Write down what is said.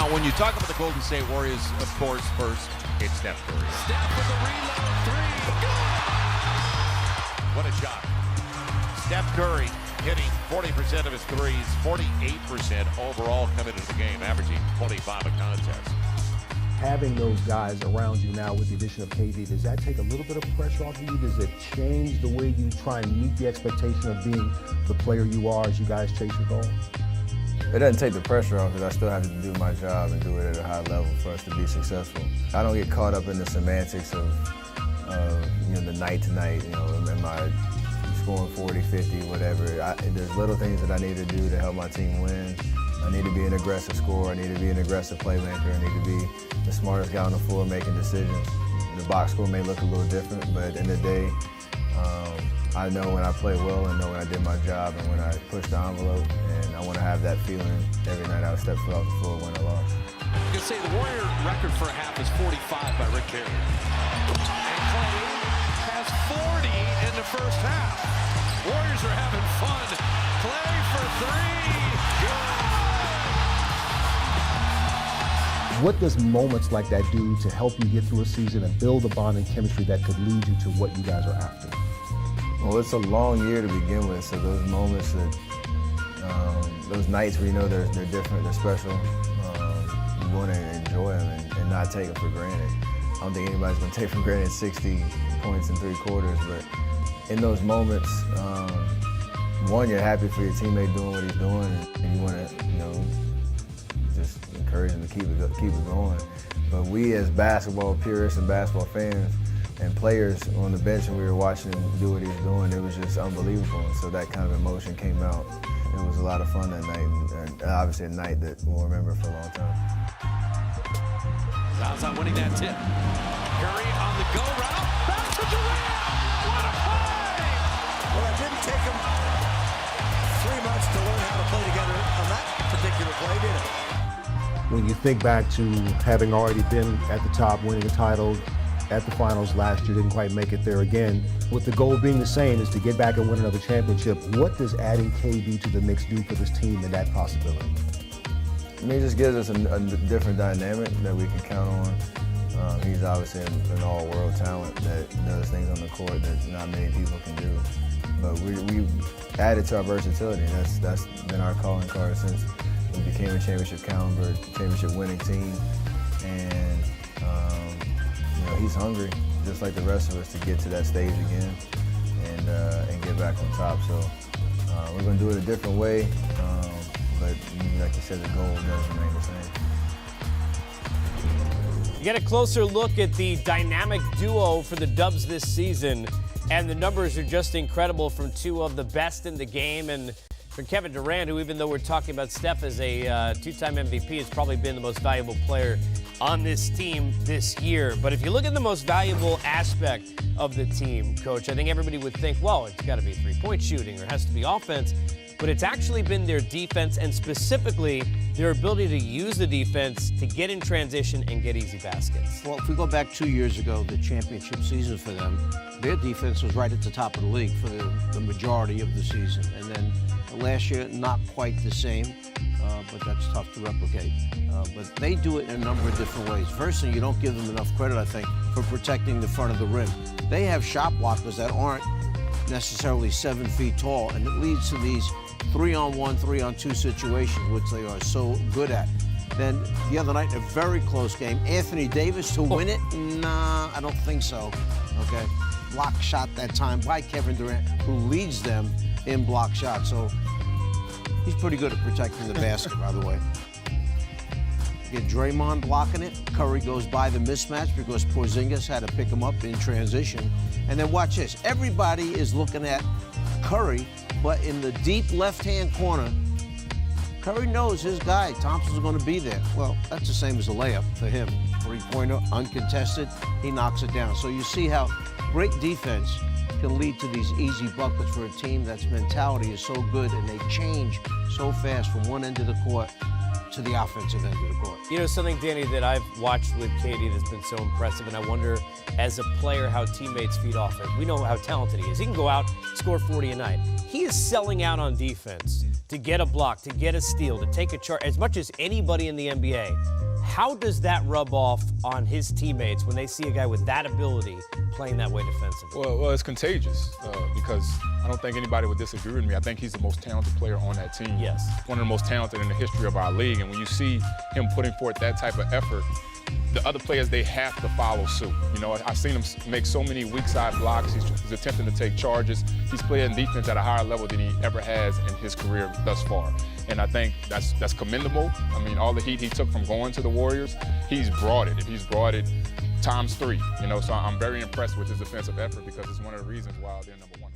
Now, when you talk about the Golden State Warriors, of course, first, it's Steph Curry. Steph with the reload three. Good! What a shot. Steph Curry hitting 40% of his threes, 48% overall coming into the game, averaging 25 a contest. Having those guys around you now with the addition of KD, does that take a little bit of pressure off of you? Does it change the way you try and meet the expectation of being the player you are as you guys chase your goal? It doesn't take the pressure off because I still have to do my job and do it at a high level for us to be successful. I don't get caught up in the semantics of the night to night, am I scoring 40, 50, whatever. There's little things that I need to do to help my team win. I need to be an aggressive scorer. I need to be an aggressive playmaker. I need to be the smartest guy on the floor making decisions. The box score may look a little different, but at the end of the day, I know when I play well and know when I did my job and when I push the envelope, and I want to have that feeling every night I step foot off the floor, win or loss. You can say the Warrior record for a half is 45 by Rick Barry. And Clay has 40 in the first half. Warriors are having fun. Clay for three. Good! What does moments like that do to help you get through a season and build a bond and chemistry that could lead you to what you guys are after? Well, it's a long year to begin with, so those moments that, those nights where they're different, they're special, you want to enjoy them and not take them for granted. I don't think anybody's going to take for granted 60 points in 3 quarters, but in those moments, one, you're happy for your teammate doing what he's doing, and you want to, just encourage him to keep it going. But we as basketball purists and basketball fans and players on the bench, and we were watching him do what he was doing, it was just unbelievable. And so that kind of emotion came out. It was a lot of fun that night, and obviously a night that we'll remember for a long time. Zaza winning that tip. Curry on the go route. Back to Durant. What a play! Well, it didn't take him 3 months to learn how to play together on that particular play, did it? When you think back to having already been at the top, winning a title at the finals last year, didn't quite make it there again, with the goal being the same, is to get back and win another championship, what does adding KD to the mix do for this team and that possibility? I mean, it just gives us a different dynamic that we can count on. He's obviously an all-world talent that does things on the court that not many people can do. But we added to our versatility. That's been our calling card since we became a championship caliber, championship winning team. And he's hungry, just like the rest of us, to get to that stage again and get back on top. So we're going to do it a different way. But like you said, the goal does remain the same. You get a closer look at the dynamic duo for the Dubs this season, and the numbers are just incredible from 2 of the best in the game. And for Kevin Durant, who, even though we're talking about Steph as a 2-time MVP, has probably been the most valuable player on this team this year. But if you look at the most valuable aspect of the team, Coach, I think everybody would think, well, it's got to be 3-point shooting or it has to be offense. But it's actually been their defense, and specifically their ability to use the defense to get in transition and get easy baskets. Well, if we go back 2 years ago, the championship season for them, their defense was right at the top of the league for the majority of the season. And then last year, not quite the same, but that's tough to replicate. But they do it in a number of different ways. Firstly, you don't give them enough credit, I think, for protecting the front of the rim. They have shot blockers that aren't necessarily 7 feet tall, and it leads to these 3-on-1, 3-on-2 situations, which they are so good at. Then the other night, a very close game. Anthony Davis to win it? Nah, I don't think so. Okay, block shot that time by Kevin Durant, who leads them in block shots. So he's pretty good at protecting the basket, by the way. You get Draymond blocking it. Curry goes by the mismatch because Porzingis had to pick him up in transition. And then watch this. Everybody is looking at Curry, but in the deep left-hand corner, Curry knows his guy, Thompson's going to be there. Well, that's the same as a layup for him. 3-pointer, uncontested, he knocks it down. So you see how great defense can lead to these easy buckets for a team that's mentality is so good and they change so fast from one end of the court to the offensive end of the court. You know, something, Danny, that I've watched with Katie that's been so impressive, and I wonder, as a player, how teammates feed off it. We know how talented he is. He can go out, score 40 a night. He is selling out on defense to get a block, to get a steal, to take a charge, as much as anybody in the NBA. How does that rub off on his teammates when they see a guy with that ability playing that way defensively? Well, it's contagious because I don't think anybody would disagree with me. I think he's the most talented player on that team. Yes. One of the most talented in the history of our league. And when you see him putting forth that type of effort, the other players, they have to follow suit. You know, I've seen him make so many weak side blocks. He's attempting to take charges. He's playing defense at a higher level than he ever has in his career thus far. And I think that's commendable. I mean, all the heat he took from going to the Warriors, he's brought it. And he's brought it times 3. You know, so I'm very impressed with his defensive effort because it's one of the reasons why they're #1.